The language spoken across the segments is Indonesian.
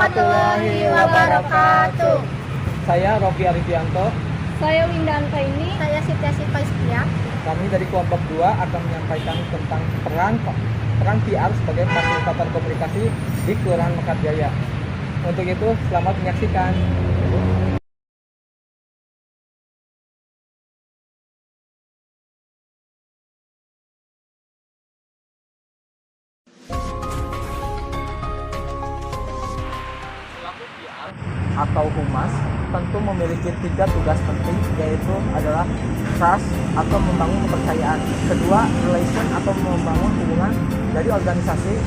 warahmatullahi wabarakatuh. Saya Rofi Arifianto. Saya Winda Angkaini. Saya Siti Sipaistia. Kami dari kelompok 2 akan menyampaikan tentang peran PR sebagai fasilitator komunikasi di Kelurahan Mekarjaya. Untuk itu, selamat menyaksikan. Atau humas tentu memiliki 3 tugas penting, yaitu adalah trust atau membangun kepercayaan, kedua relation atau membangun hubungan dari organisasi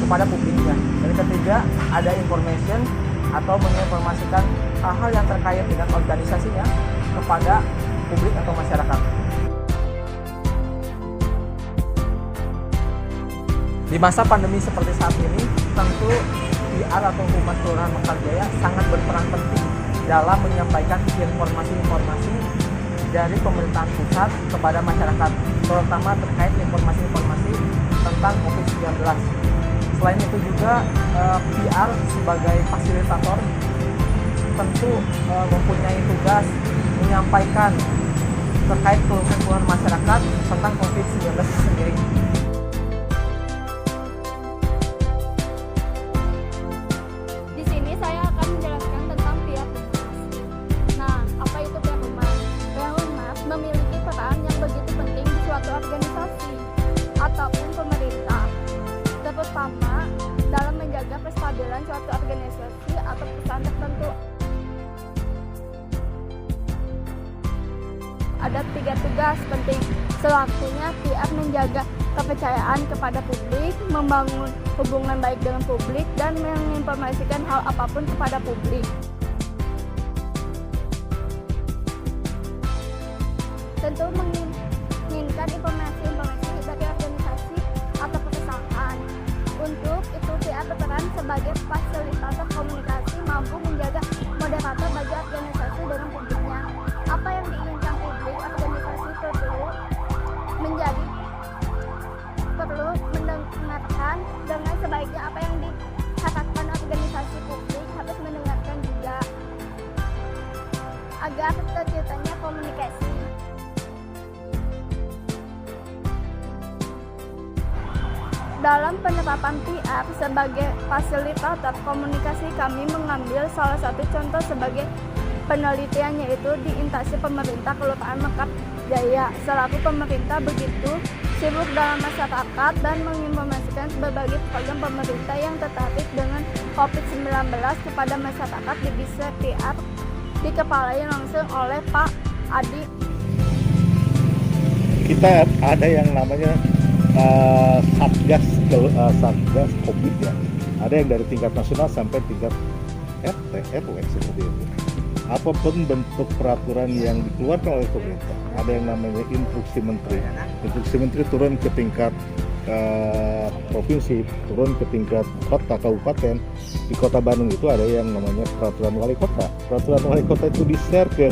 kepada publiknya, dan ketiga ada information atau menginformasikan hal-hal yang terkait dengan organisasinya kepada publik atau masyarakat. Di masa pandemi seperti saat ini, tentu PR atau Humas Kelurahan Mekarjaya sangat berperan penting dalam menyampaikan informasi-informasi dari pemerintahan pusat kepada masyarakat, terutama terkait informasi-informasi tentang COVID-19. Selain itu juga PR sebagai fasilitator tentu mempunyai tugas menyampaikan terkait keluhan masyarakat tentang COVID-19 sendiri. Memiliki peran yang begitu penting di suatu organisasi ataupun pemerintah, terutama dalam menjaga kestabilan suatu organisasi atau perusahaan tertentu. Ada 3 tugas penting, selakunya PR menjaga kepercayaan kepada publik, membangun hubungan baik dengan publik, dan menginformasikan hal apapun kepada publik. Tentu menginginkan informasi-informasi dari organisasi atau perusahaan. Untuk itu PR berperan sebagai fasilitator komunikasi, mampu menjaga moderator bagi organisasi dengan publiknya. Apa yang diinginkan publik, organisasi perlu mendengarkan dengan sebaiknya. Apa yang diharapkan organisasi publik harus mendengarkan juga agar terciptanya komunikasi. Dalam penerapan PR sebagai fasilitator komunikasi, kami mengambil salah satu contoh sebagai penelitian, yaitu di instansi pemerintah Kelurahan Mekarjaya. Selaku pemerintah begitu sibuk dalam masyarakat dan menginformasikan berbagai program pemerintah yang terkait dengan COVID-19 kepada masyarakat, divisi PR dikepalai langsung oleh Pak Adi. Kita ada yang namanya Satgas COVID ya. Ada yang dari tingkat nasional sampai tingkat RT, RW seperti itu. Apapun bentuk peraturan yang dikeluarkan oleh pemerintah, ada yang namanya instruksi menteri. Instruksi menteri turun ke tingkat provinsi, turun ke tingkat kota, kabupaten. Di Kota Bandung itu ada yang namanya peraturan wali kota. Peraturan wali kota itu di-share ke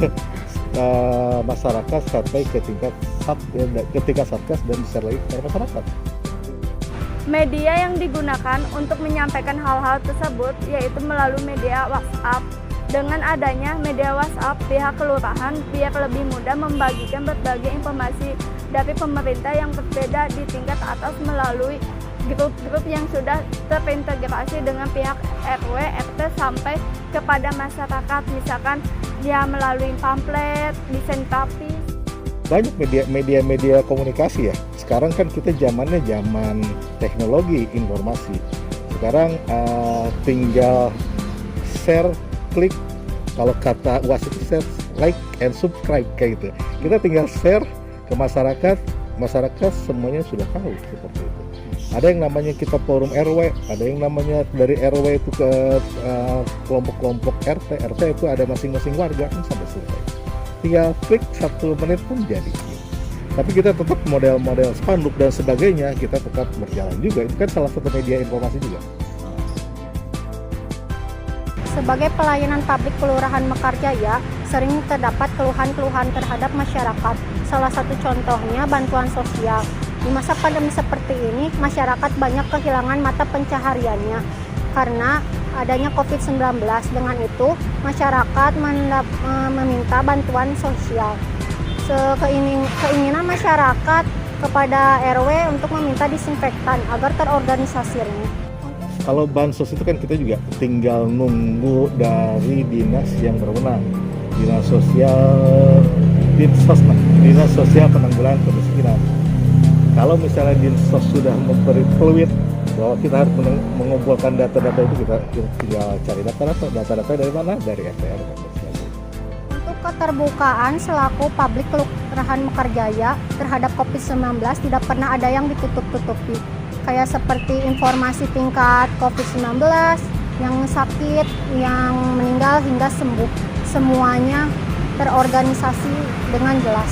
masyarakat sampai ke tingkat Satgas dan di-share lagi kepada masyarakat. Media yang digunakan untuk menyampaikan hal-hal tersebut yaitu melalui media WhatsApp. Dengan adanya media WhatsApp, pihak kelurahan biar lebih mudah membagikan berbagai informasi dari pemerintah yang berbeda di tingkat atas melalui grup-grup yang sudah terintegrasi dengan pihak RW, RT sampai kepada masyarakat, misalkan ya melalui pamflet, desain grafis. Banyak media komunikasi ya. Sekarang kan kita zamannya zaman teknologi informasi. Sekarang tinggal share, klik. Kalau kata UAS itu share, like, and subscribe kayak gitu. Kita tinggal share ke masyarakat semuanya sudah tahu seperti itu. Ada yang namanya kita forum RW, ada yang namanya dari RW itu ke kelompok-kelompok RT itu ada masing-masing warga kan sampai selesai. Tinggal klik 1 menit pun jadi. Tapi kita tetap model-model spanduk dan sebagainya kita tetap berjalan juga. Itu kan salah satu media informasi juga. Sebagai pelayanan publik Kelurahan Mekarjaya, sering terdapat keluhan-keluhan terhadap masyarakat. Salah satu contohnya bantuan sosial. Di masa pandemi seperti ini, masyarakat banyak kehilangan mata pencahariannya karena adanya COVID-19. Dengan itu, masyarakat meminta bantuan sosial. Keinginan masyarakat kepada RW untuk meminta disinfektan agar terorganisasi. Kalau bansos itu kan kita juga tinggal nunggu dari dinas yang berwenang, dinas sosial penanggulangan kemiskinan. Kalau misalnya Dinsos sudah memberi peluit bahwa kita harus mengumpulkan data-data itu, kita tinggal cari data-data dari mana? Dari RT. Untuk keterbukaan selaku publik Kelurahan Mekarjaya terhadap COVID-19 tidak pernah ada yang ditutup-tutupi. Kayak seperti informasi tingkat COVID-19, yang sakit, yang meninggal hingga sembuh. Semuanya terorganisasi dengan jelas.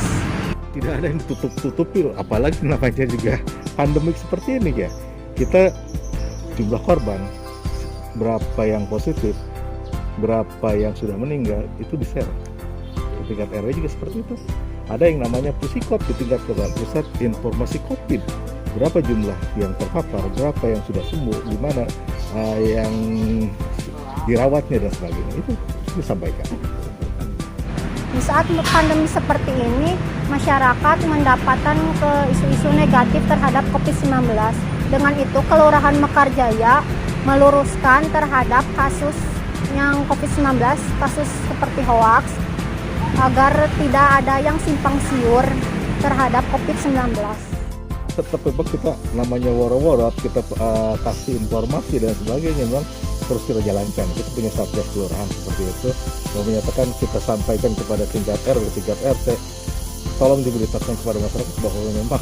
Tidak ada yang tutup-tutupi, apalagi namanya juga pandemik seperti ini ya. Kita jumlah korban, berapa yang positif, berapa yang sudah meninggal, itu di-share. Di tingkat RW juga seperti itu. Ada yang namanya Pusikop di tingkat pusat, informasi COVID. Berapa jumlah yang terpapar, berapa yang sudah sembuh, di mana yang dirawatnya dan sebagainya, itu disampaikan. Di saat pandemi seperti ini, masyarakat mendapatkan ke isu-isu negatif terhadap COVID-19. Dengan itu, Kelurahan Mekarjaya meluruskan terhadap kasus yang COVID-19, kasus seperti hoaks, agar tidak ada yang simpang siur terhadap COVID-19. Tetap kita namanya waro-waro, kita kasih informasi dan sebagainya, memang terus kita jalankan. Kita punya satgas kelurahan seperti itu, yang menyatakan kita sampaikan kepada tingkat RW, tingkat RT, tolong diberitakan kepada masyarakat bahwa memang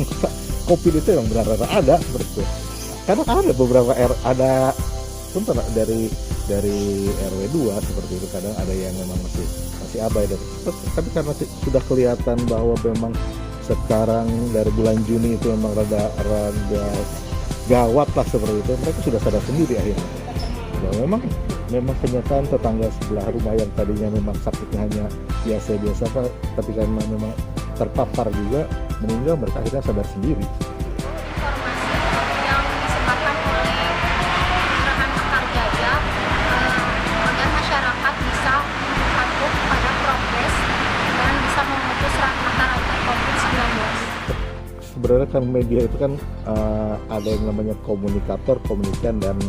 COVID itu yang benar-benar ada seperti itu. Karena ada beberapa ada contoh dari RW 2 seperti itu, kadang ada yang memang masih abai, tapi karena sudah kelihatan bahwa memang sekarang dari bulan Juni itu memang rada gawat lah seperti itu, mereka sudah sadar sendiri akhirnya. Bahwa memang kenyataan tetangga sebelah rumah yang tadinya memang sakitnya hanya biasa-biasa, tapi karena memang terpapar juga meninggal, mereka akhirnya sadar sendiri. Informasi yang disebarkan oleh Kelurahan Mekarjaya agar masyarakat bisa patuh pada progres dan bisa memutus rantai COVID-19. Sebenarnya kan media itu kan ada yang namanya komunikator, komunikan, dan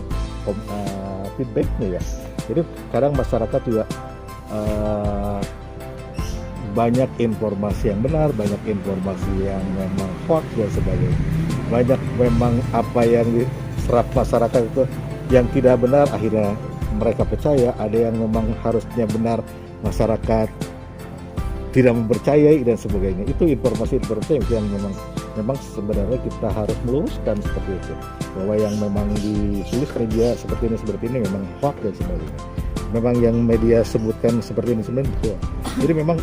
feedbacknya ya. Jadi kadang masyarakat juga banyak informasi yang benar, banyak informasi yang memang hoax dan sebagainya. Banyak memang apa yang diserap masyarakat itu yang tidak benar, akhirnya mereka percaya. Ada yang memang harusnya benar, masyarakat tidak mempercayai dan sebagainya. Itu informasi-informasi yang memang sebenarnya kita harus meluruskan seperti itu, bahwa yang memang ditulis media seperti ini memang hoax dan sebagainya. Memang yang media sebutkan seperti ini sebenarnya betul. Jadi memang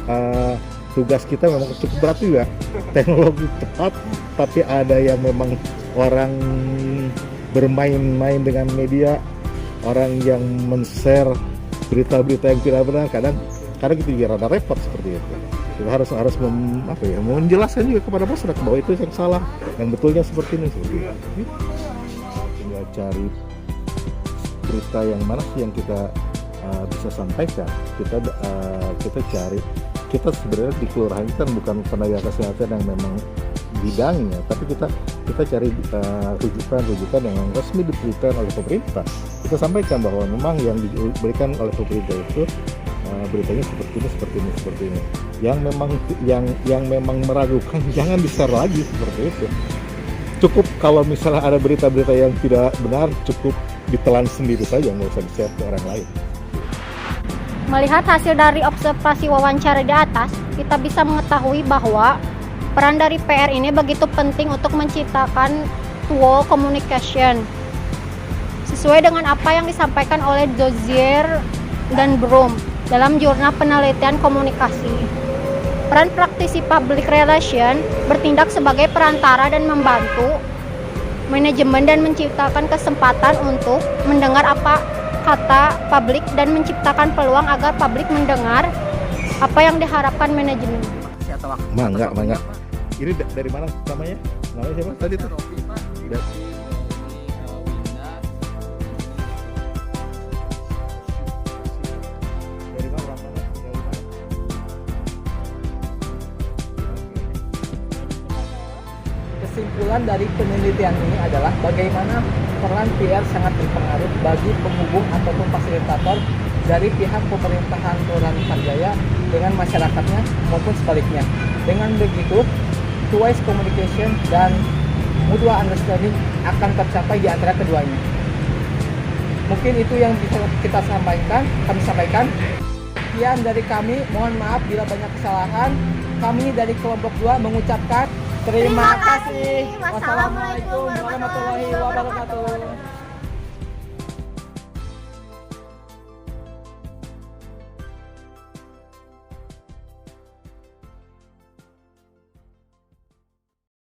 tugas kita memang cukup berat juga. Teknologi cepat, tapi ada yang memang orang bermain-main dengan media, orang yang men-share berita-berita yang tidak benar, kadang kita juga rada repot seperti itu. Kita harus menjelaskan juga kepada masyarakat bahwa itu yang salah, yang betulnya seperti ini. Tinggal cari berita yang mana sih yang kita bisa sampaikan. Kita cari. Kita sebenarnya di kelurahan kita bukan tenaga kesehatan yang memang bidangnya, tapi kita cari rujukan yang resmi diberikan oleh pemerintah. Kita sampaikan bahwa memang yang diberikan oleh pemerintah itu beritanya seperti ini. Yang memang meragukan jangan di-share lagi seperti itu. Cukup kalau misalnya ada berita-berita yang tidak benar, cukup ditelan sendiri saja, nggak usah di-share ke orang lain. Melihat hasil dari observasi wawancara di atas, kita bisa mengetahui bahwa peran dari PR ini begitu penting untuk menciptakan tool communication. Sesuai dengan apa yang disampaikan oleh Dozier dan Brom dalam jurnal penelitian komunikasi. Peran praktisi public relation bertindak sebagai perantara dan membantu manajemen dan menciptakan kesempatan untuk mendengar apa kata publik dan menciptakan peluang agar publik mendengar apa yang diharapkan manajemen. Mangga. Ini dari mana namanya? Namanya siapa tadi tuh? kesimpulan dari penelitian ini adalah bagaimana peran PR sangat berpengaruh bagi penghubung ataupun fasilitator dari pihak pemerintahan Kelurahan Mekarjaya dengan masyarakatnya maupun sebaliknya. Dengan begitu, two-way communication dan mutual understanding akan tercapai di antara keduanya. Mungkin itu yang bisa kami sampaikan. Sekian dari kami, mohon maaf bila banyak kesalahan. Kami dari kelompok 2 mengucapkan terima kasih. Wassalamualaikum warahmatullahi wabarakatuh.